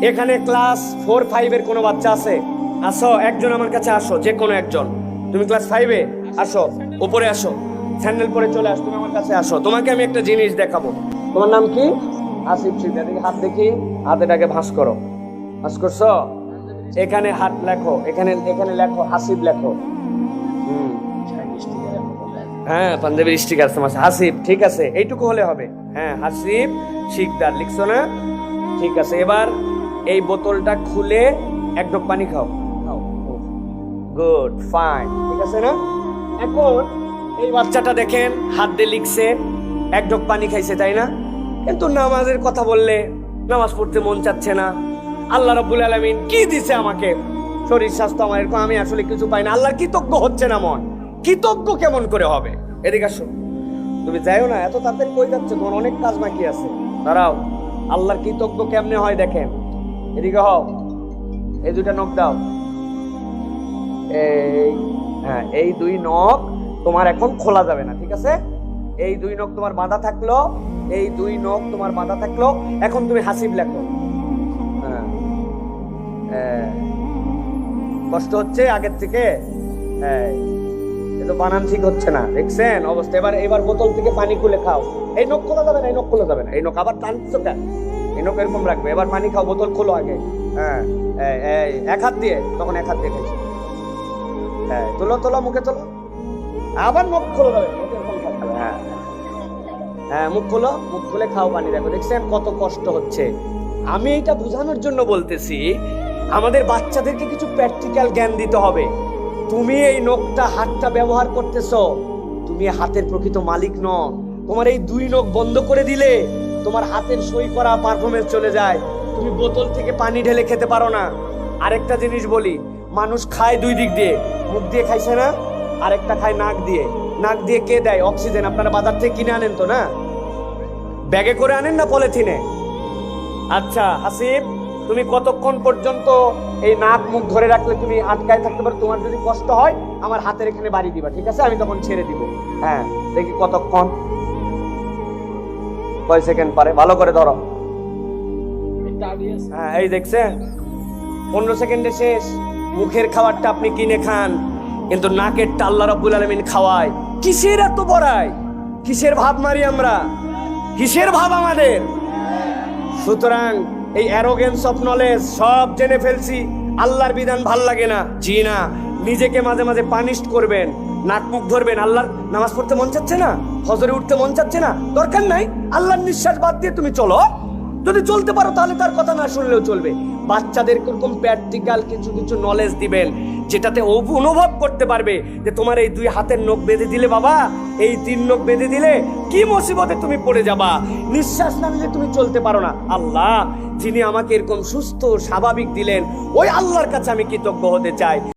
এখানে ক্লাস 4-5 এর কোনো বাচ্চা আছে? আসো, একজন আমার কাছে আসো, যে কোনো একজন। তুমি ক্লাস 5-এ আসো, উপরে আসো, স্যান্ডেল পরে চলে আসো, তুমি আমার কাছে আসো। তোমাকে আমি একটা জিনিস দেখাবো। তোমার নাম কি? আসিফ শিকদার। দেখি হাত, দেখি হাতেটাকে ভাঁজ করো। ভাঁজ করছো? এখানে হাত লেখো, এখানে এখানে লেখো হাসিব লেখো। হ্যাঁ, পাঞ্জাবির স্টিকার তোমার হাসিব, ঠিক আছে, এইটুকু হলে হবে। হ্যাঁ, হাসিব শিকদার লিখছো না? ঠিক আছে, এবার এই বোতলটা খুলে এক ঢোক পানি খাও। গুড, ফাইন, ঠিক আছে না? এখন এই বাচ্চাটা দেখেন হাত দিয়ে লিখছে, এক ঢোক পানি খাইছে, তাই না? কিন্তু নামাজের কথা বললে নামাজ পড়তে মন চাচ্ছে না। আল্লাহ রাব্বুল আলামিন কি দিছে আমাকে? শরীর স্বাস্থ্য আমার এরকম, আমি আসলে কিছু পাই না। আল্লাহর কৃতজ্ঞ হচ্ছে না মন। কৃতজ্ঞ কেমন করে হবে? এদিকে আসো। তুমি যাইও না, এত তাড়াতাড়ি কই যাচ্ছে? তোমার অনেক কাজ বাকি আছে, দাঁড়াও। আল্লাহর কৃতজ্ঞ কেমনে হয় দেখেন। এদিকে হও, এই দুইটা নখ দাও। এই, হ্যাঁ, এই দুই নখ তোমার এখন খোলা যাবে না, ঠিক আছে? এই দুই নখ তোমার বাঁধা থাকলো, এই দুই নখ তোমার বাঁধা থাকলো। এখন তুমি হাসিব লেখো। হ্যাঁ, কষ্ট হচ্ছে আগের থেকে? হ্যাঁ, এতো বানান ঠিক হচ্ছে না, দেখছেন অবস্থা? এবার বোতল থেকে পানি খুলে খাও। এই নখ খোলা যাবে না, এই নখ খোলা যাবে না, এই নখ আবার টানছো কেন? এই নখ এরকম রাখবে। এবার পানি খাও, বোতল খোলো আগে। হ্যাঁ, এক হাত দিয়ে, তখন এক হাত দিয়ে খাইছো। হ্যাঁ, তোলো তোলো, মুখে তোলো। আবার মুখ খোলা যাবে, হ্যাঁ হ্যাঁ, মুখ খোলো, মুখ খুলে খাও পানি। দেখো, দেখছেন কত কষ্ট হচ্ছে? আমি এটা বোঝানোর জন্য বলতেছি, আমাদের বাচ্চাদেরকে কিছু প্র্যাকটিক্যাল জ্ঞান দিতে হবে। তুমি এই নখটা, হাতটা ব্যবহার করতেছো, তুমি হাতের প্রকৃত মালিক নও। তোমার এই দুই নখ বন্ধ করে দিলে তোমার হাতের সই করা পারফরমেন্স চলে যায়। তুমি বোতল থেকে পানি ঢেলে খেতে পারো না। আরেকটা জিনিস বলি, মানুষ খায় দুই দিক দিয়ে, মুখ দিয়ে খাইছে না, আরেকটা খায় নাক দিয়ে। নাক দিয়ে কে দেয় অক্সিজেন? আপনারা বাজার থেকে কিনে আনেন তো না? ব্যাগে করে আনেন না পলিথিনে? আচ্ছা হাসিব, তুমি কতক্ষণ পর্যন্ত এই নাক মুখ ধরে রাখলে তুমি আটকায় থাকতে পারো? তোমার যদি কষ্ট হয় আমার হাতের এখানে বাড়ি দিবা, ঠিক আছে? আমি তখন ছেড়ে দিব। হ্যাঁ, দেখি কতক্ষণ, কয় সেকেন্ড পারে, ভালো করে ধরো। হ্যাঁ, এই দেখছেন 15 সেকেন্ডে শেষ। মুখের খাবারটা আপনি কিনে খান, কিন্তু নাকেরটা আল্লাহ রাব্বুল আলামিন খাওয়ায়। কিসের এত বড়াই? কিসের ভাব মারি আমরা? কিসের ভাব আমাদের? সুতরাং এই অ্যারোগেন্স অফ নলেজ সব জেনে ফেলছি, আল্লাহর বিধান ভাল লাগে না, জি না। নিজেকে মাঝে মাঝে পানিশ করবেন, নাক মুখ ধরবেন। আল্লাহর নামাজ পড়তে মন চাচ্ছে না, ফজরে উঠতে মন চাচ্ছে না, দরকার নাই। আল্লাহর নিঃশ্বাস বাদ দিয়ে তুমি চলো। যদি চলতে পারো তাহলে তার কথা না শুনলেও চলবে। বাচ্চাদের এরকম প্র্যাকটিক্যাল কিছু কিছু নলেজ দিবেন, যেটাতে অনুভব করতে পারবে যে তোমার এই দুই হাতের নখ বেঁধে দিলে বাবা, এই 3 নখ বেঁধে দিলে কি মুসিবতে তুমি পড়ে যাবা। নিঃশ্বাস না নিলে তুমি চলতে পারো না। আল্লাহ যিনি আমাকে এরকম সুস্থ স্বাভাবিক দিলেন, ওই আল্লাহর কাছে আমি কৃতজ্ঞ হতে চাই।